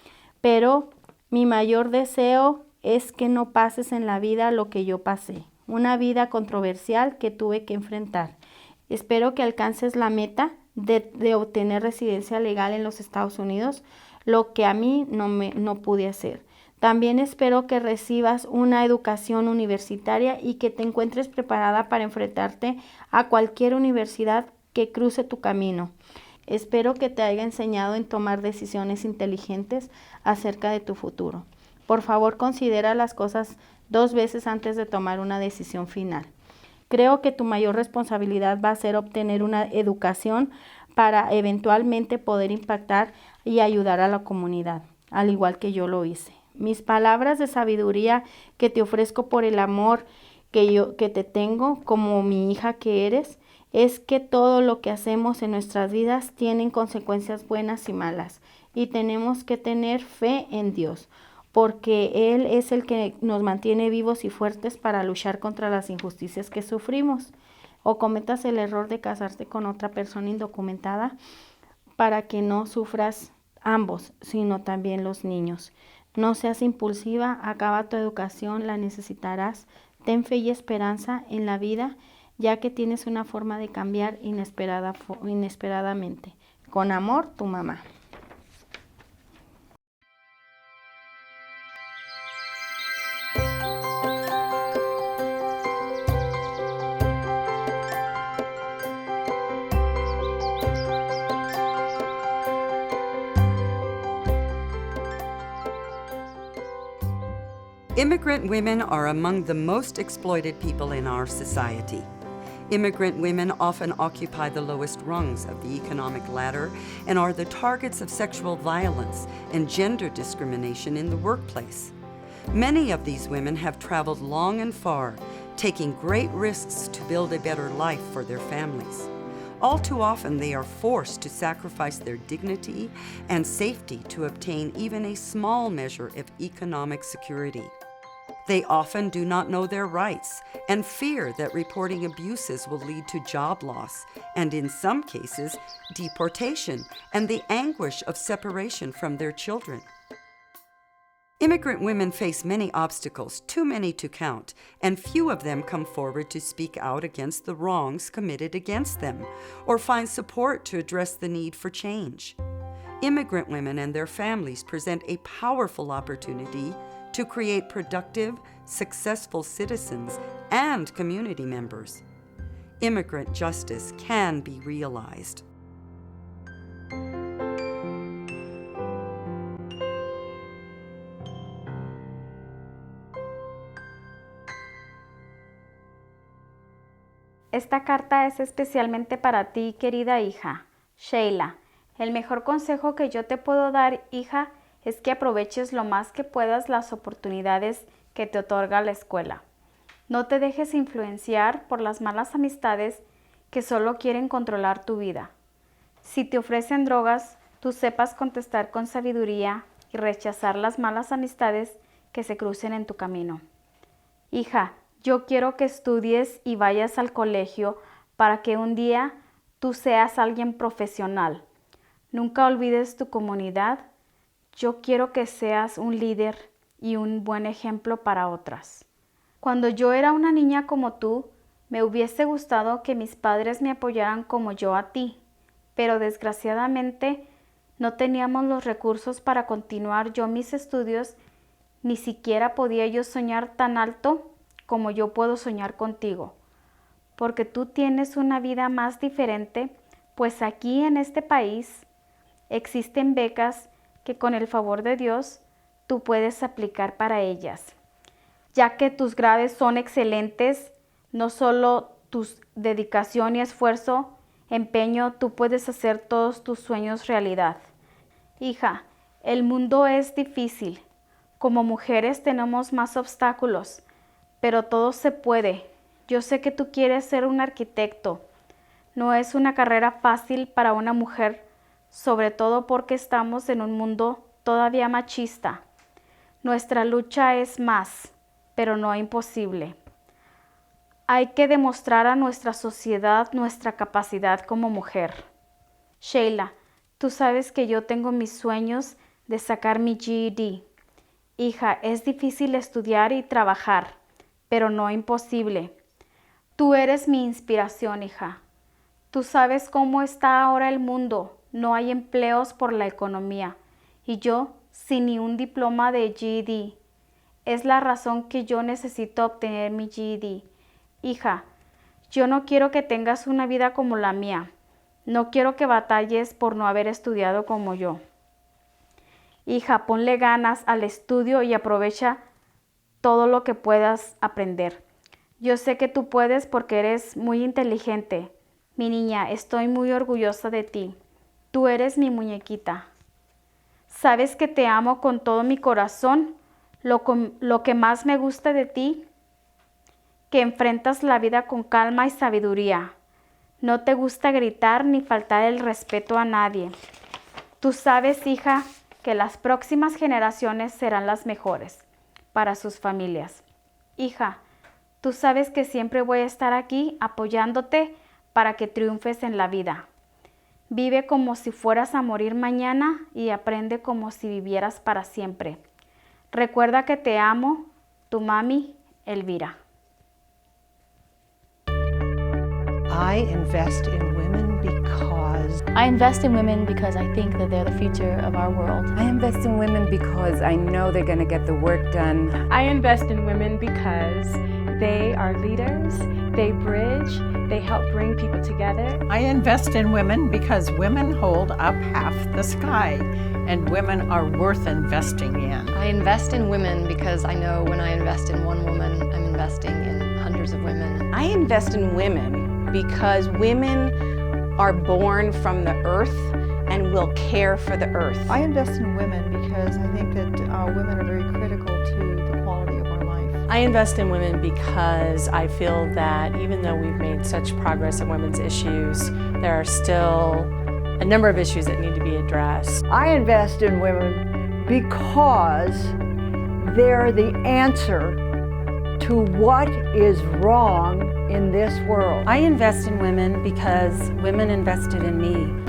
pero mi mayor deseo es que no pases en la vida lo que yo pasé, una vida controversial que tuve que enfrentar. Espero que alcances la meta de obtener residencia legal en los Estados Unidos, lo que a mí no pude hacer. También espero que recibas una educación universitaria y que te encuentres preparada para enfrentarte a cualquier universidad que cruce tu camino. Espero que te haya enseñado en tomar decisiones inteligentes acerca de tu futuro. Por favor, considera las cosas 2 veces antes de tomar una decisión final. Creo que tu mayor responsabilidad va a ser obtener una educación para eventualmente poder impactar y ayudar a la comunidad, al igual que yo lo hice. Mis palabras de sabiduría que te ofrezco por el amor que te tengo como mi hija que eres, es que todo lo que hacemos en nuestras vidas tienen consecuencias buenas y malas, y tenemos que tener fe en Dios, porque Él es el que nos mantiene vivos y fuertes para luchar contra las injusticias que sufrimos. O cometas el error de casarte con otra persona indocumentada para que no sufras ambos, sino también los niños. No seas impulsiva, acaba tu educación, la necesitarás. Ten fe y esperanza en la vida, ya que tienes una forma de cambiar inesperadamente. Con amor, tu mamá. Immigrant women are among the most exploited people in our society. Immigrant women often occupy the lowest rungs of the economic ladder and are the targets of sexual violence and gender discrimination in the workplace. Many of these women have traveled long and far, taking great risks to build a better life for their families. All too often, they are forced to sacrifice their dignity and safety to obtain even a small measure of economic security. They often do not know their rights and fear that reporting abuses will lead to job loss and, in some cases, deportation and the anguish of separation from their children. Immigrant women face many obstacles, too many to count, and few of them come forward to speak out against the wrongs committed against them or find support to address the need for change. Immigrant women and their families present a powerful opportunity to create productive, successful citizens and community members. Immigrant justice can be realized. Esta carta es especialmente para ti, querida hija. Sheila, el mejor consejo que yo te puedo dar, hija, es que aproveches lo más que puedas las oportunidades que te otorga la escuela. No te dejes influenciar por las malas amistades que solo quieren controlar tu vida. Si te ofrecen drogas, tú sepas contestar con sabiduría y rechazar las malas amistades que se crucen en tu camino. Hija, yo quiero que estudies y vayas al colegio para que un día tú seas alguien profesional. Nunca olvides tu comunidad. Yo quiero que seas un líder y un buen ejemplo para otras. Cuando yo era una niña como tú, me hubiese gustado que mis padres me apoyaran como yo a ti, pero desgraciadamente no teníamos los recursos para continuar yo mis estudios, ni siquiera podía yo soñar tan alto como yo puedo soñar contigo, porque tú tienes una vida más diferente, pues aquí en este país existen becas que con el favor de Dios tú puedes aplicar para ellas, ya que tus grades son excelentes, no solo tu dedicación y esfuerzo, empeño, tú puedes hacer todos tus sueños realidad. Hija, el mundo es difícil, como mujeres tenemos más obstáculos, pero todo se puede. Yo sé que tú quieres ser un arquitecto. No es una carrera fácil para una mujer, sobre todo porque estamos en un mundo todavía machista. Nuestra lucha es más, pero no imposible. Hay que demostrar a nuestra sociedad nuestra capacidad como mujer. Sheila, tú sabes que yo tengo mis sueños de sacar mi GED. Hija, es difícil estudiar y trabajar, pero no imposible. Tú eres mi inspiración, hija. Tú sabes cómo está ahora el mundo. No hay empleos por la economía. Y yo, sin ni un diploma de GED. Es la razón que yo necesito obtener mi GED. Hija, yo no quiero que tengas una vida como la mía. No quiero que batalles por no haber estudiado como yo. Hija, ponle ganas al estudio y aprovecha todo lo que puedas aprender. Yo sé que tú puedes porque eres muy inteligente. Mi niña, estoy muy orgullosa de ti. Tú eres mi muñequita. Sabes que te amo con todo mi corazón. Lo que más me gusta de ti, que enfrentas la vida con calma y sabiduría. No te gusta gritar ni faltar el respeto a nadie. Tú sabes, hija, que las próximas generaciones serán las mejores para sus familias. Hija, tú sabes que siempre voy a estar aquí apoyándote para que triunfes en la vida. Vive como si fueras a morir mañana y aprende como si vivieras para siempre. Recuerda que te amo, tu mami, Elvira. I invest in women because I invest in women because I think that they're the future of our world. I invest in women because I know they're going to get the work done. I invest in women because they are leaders, they bridge, they help bring people together. I invest in women because women hold up half the sky, and women are worth investing in. I invest in women because I know when I invest in one woman, I'm investing in hundreds of women. I invest in women because women are born from the earth and will care for the earth. I invest in women because I think that women are very critical to the quality of our life. I invest in women because I feel that even though we've made such progress in women's issues, there are still a number of issues that need to be addressed. I invest in women because they're the answer to what is wrong in this world. I invest in women because women invested in me.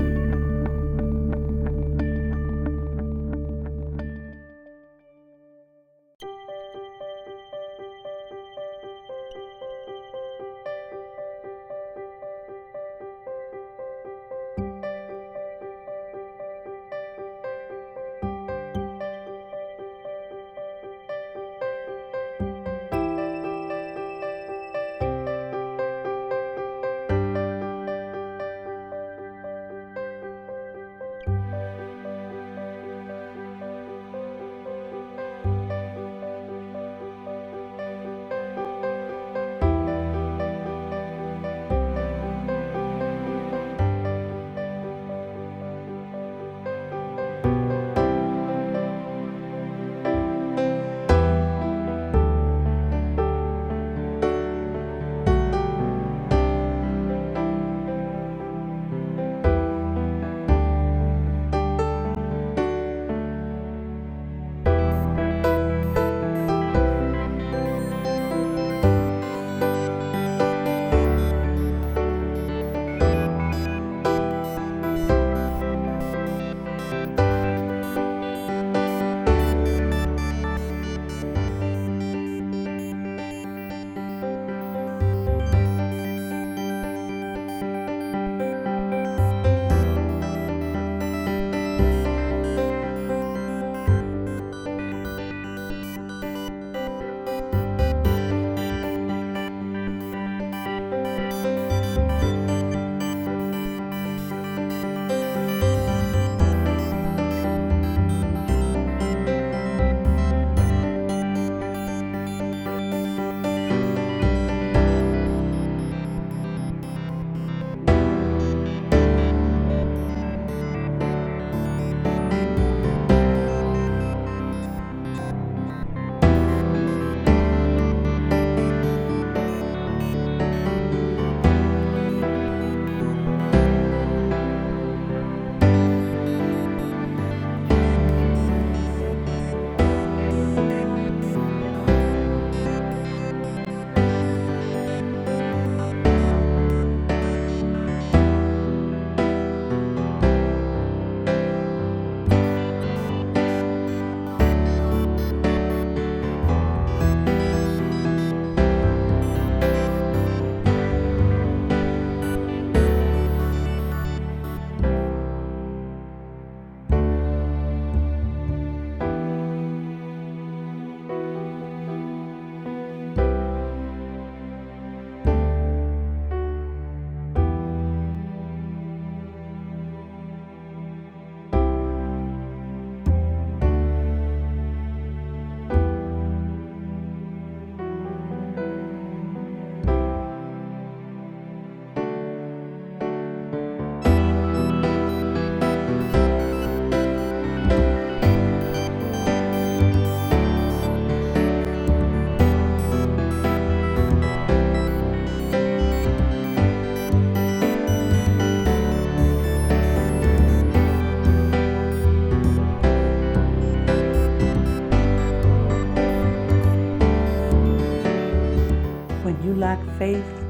lack faith,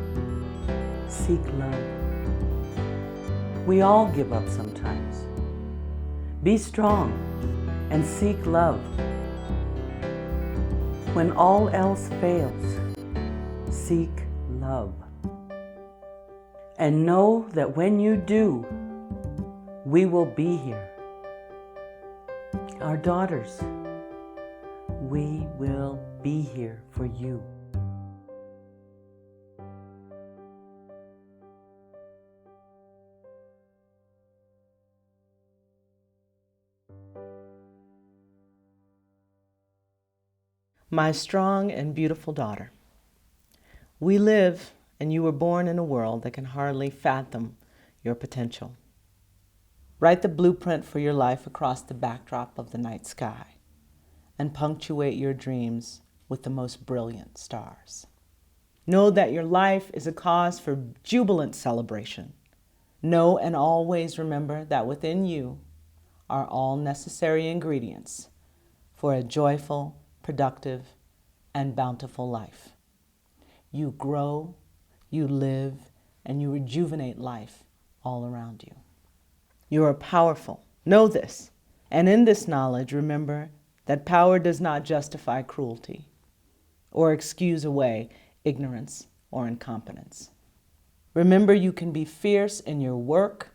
seek love. We all give up sometimes. Be strong and seek love. When all else fails, seek love. And know that when you do, we will be here. Our daughters, we will be here for you. My strong and beautiful daughter, we live and you were born in a world that can hardly fathom your potential. Write the blueprint for your life across the backdrop of the night sky and punctuate your dreams with the most brilliant stars. Know that your life is a cause for jubilant celebration. Know and always remember that within you are all necessary ingredients for a joyful, productive, and bountiful life. You grow, you live, and you rejuvenate life all around you. You are powerful. Know this. And in this knowledge, remember that power does not justify cruelty or excuse away ignorance or incompetence. Remember, you can be fierce in your work,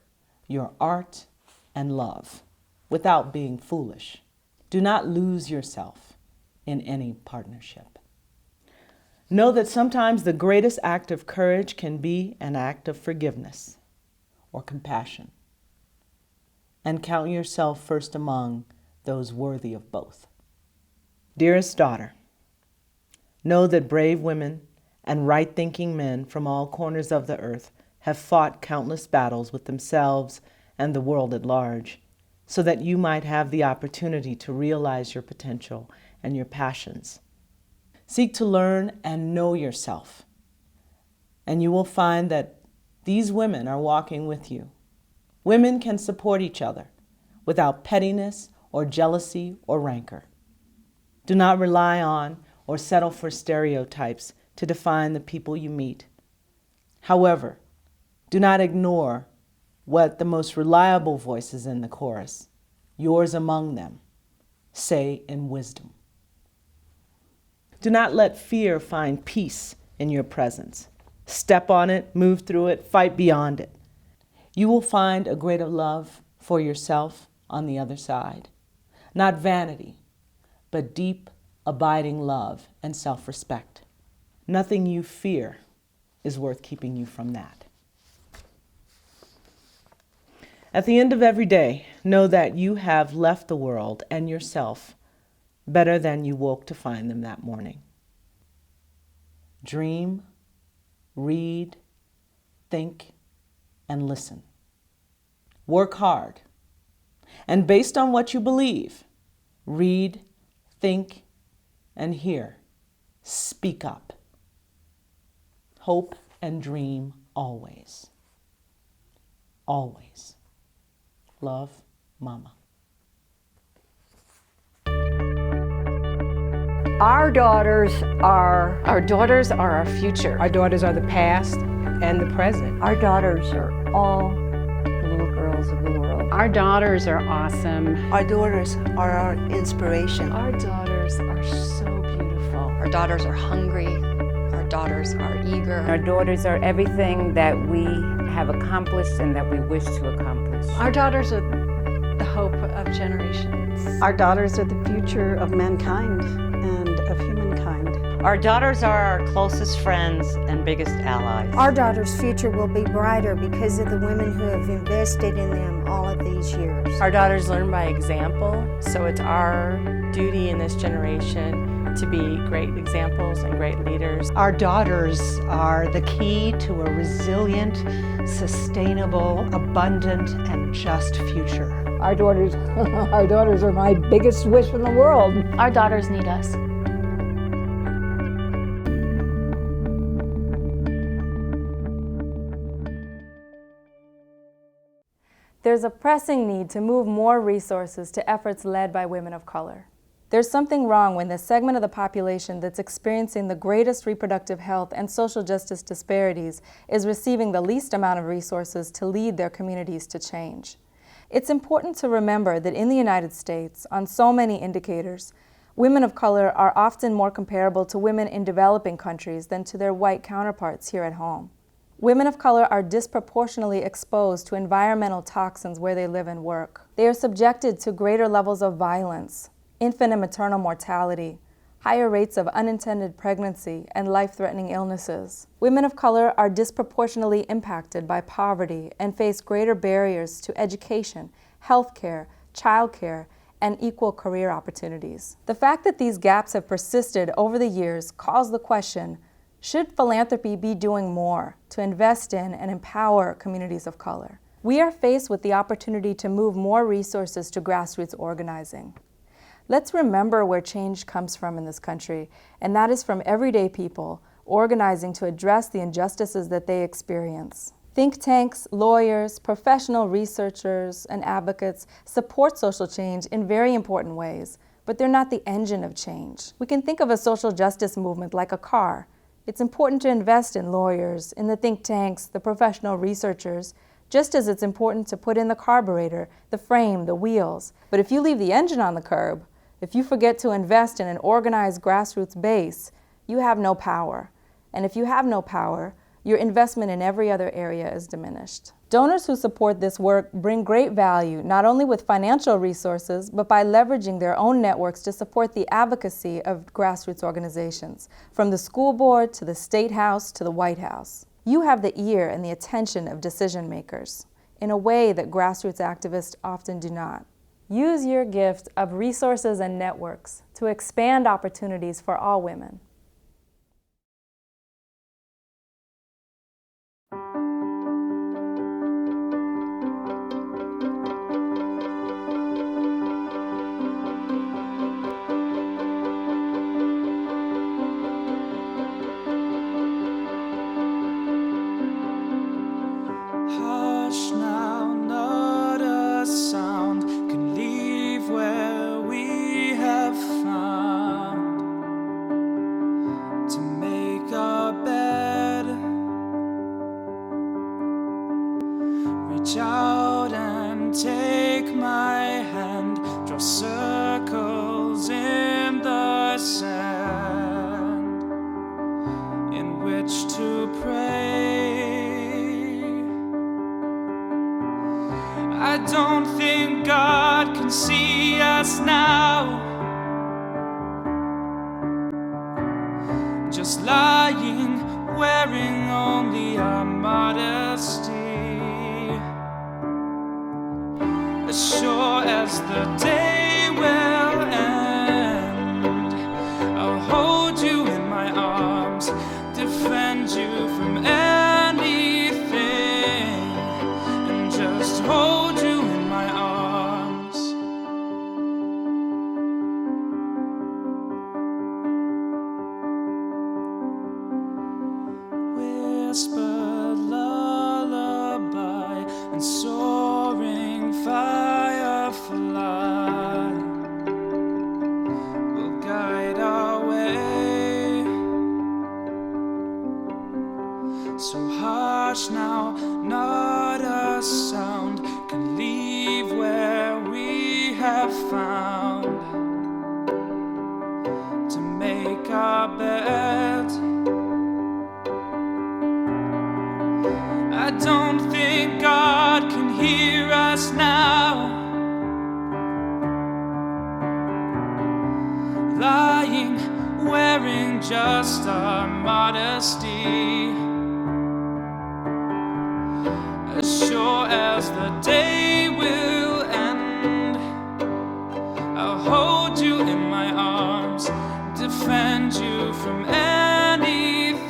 your art, and love without being foolish. Do not lose yourself in any partnership. Know that sometimes the greatest act of courage can be an act of forgiveness or compassion. And count yourself first among those worthy of both. Dearest daughter, know that brave women and right-thinking men from all corners of the earth have fought countless battles with themselves and the world at large, so that you might have the opportunity to realize your potential and your passions. Seek to learn and know yourself, and you will find that these women are walking with you. Women can support each other without pettiness or jealousy or rancor. Do not rely on or settle for stereotypes to define the people you meet. However, do not ignore what the most reliable voices in the chorus, yours among them, say in wisdom. Do not let fear find peace in your presence. Step on it, move through it, fight beyond it. You will find a greater love for yourself on the other side. Not vanity, but deep, abiding love and self-respect. Nothing you fear is worth keeping you from that. At the end of every day, know that you have left the world and yourself better than you woke to find them that morning. Dream, read, think, and listen. Work hard. And based on what you believe, read, think, and hear. Speak up. Hope and dream always. Always. Love, Mama. Our daughters are our future. Our daughters are the past and the present. Our daughters are all the little girls of the world. Our daughters are awesome. Our daughters are our inspiration. Our daughters are so beautiful. Our daughters are hungry. Our daughters are eager. Our daughters are everything that we have accomplished and that we wish to accomplish. Our daughters are the hope of generations. Our daughters are the future of mankind and of humankind. Our daughters are our closest friends and biggest allies. Our daughters' future will be brighter because of the women who have invested in them all of these years. Our daughters learn by example, so it's our duty in this generation to be great examples and great leaders. Our daughters are the key to a resilient, sustainable, abundant, and just future. Our daughters are my biggest wish in the world. Our daughters need us. There's a pressing need to move more resources to efforts led by women of color. There's something wrong when the segment of the population that's experiencing the greatest reproductive health and social justice disparities is receiving the least amount of resources to lead their communities to change. It's important to remember that in the United States, on so many indicators, women of color are often more comparable to women in developing countries than to their white counterparts here at home. Women of color are disproportionately exposed to environmental toxins where they live and work. They are subjected to greater levels of violence, infant and maternal mortality, higher rates of unintended pregnancy, and life-threatening illnesses. Women of color are disproportionately impacted by poverty and face greater barriers to education, healthcare, childcare, and equal career opportunities. The fact that these gaps have persisted over the years calls the question, should philanthropy be doing more to invest in and empower communities of color? We are faced with the opportunity to move more resources to grassroots organizing. Let's remember where change comes from in this country, and that is from everyday people organizing to address the injustices that they experience. Think tanks, lawyers, professional researchers, and advocates support social change in very important ways, but they're not the engine of change. We can think of a social justice movement like a car. It's important to invest in lawyers, in the think tanks, the professional researchers, just as it's important to put in the carburetor, the frame, the wheels. But if you leave the engine on the curb, if you forget to invest in an organized grassroots base, you have no power. And if you have no power, your investment in every other area is diminished. Donors who support this work bring great value, not only with financial resources, but by leveraging their own networks to support the advocacy of grassroots organizations, from the school board to the State House to the White House. You have the ear and the attention of decision makers in a way that grassroots activists often do not. Use your gift of resources and networks to expand opportunities for all women. Hush now, not a sound can leave where we have found to make our bed. Reach out and take my hand, draw circles in the sand in which to pray. I don't think God can see us now, just lying, wearing only our modesty. As sure as the day will end, I'll hold you in my arms, defend you from anything, and just hold you in my arms. Whispered lullaby and soaring firefly will guide our way. So hush now, not a sound can leave where we have found to make our bed. I don't think God can hear us now, lying, wearing just our modesty. As sure as the day will end, I'll hold you in my arms, defend you from anything,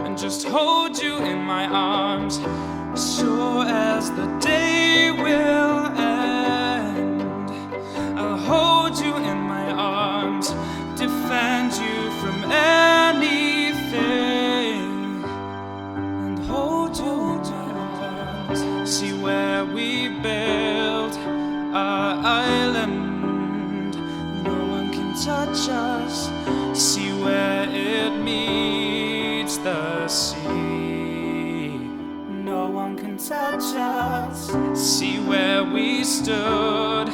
and just hold you in my arms. As sure as the day will end, I'll hold you in my arms, defend you from anything, and hold you in my arms. See where we built our island, touch us. See where it meets the sea. No one can touch us. See where we stood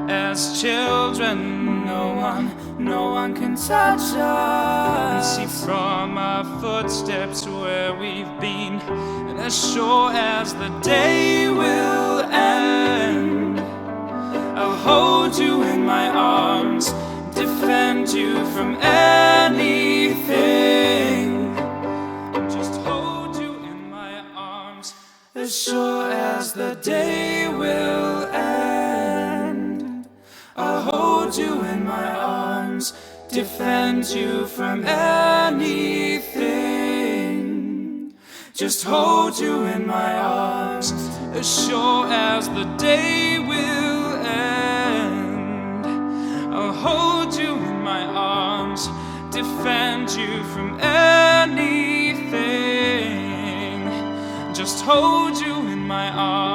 as children. No one can touch us. See from our footsteps where we've been, and as sure as the day will end, I'll hold you in my arms, defend you from anything. Just hold you in my arms, as sure as the day will end. I'll hold you in my arms, defend you from anything. Just hold you in my arms, as sure as the day will end. I'll hold you in my arms, defend you from anything. Just hold you in my arms.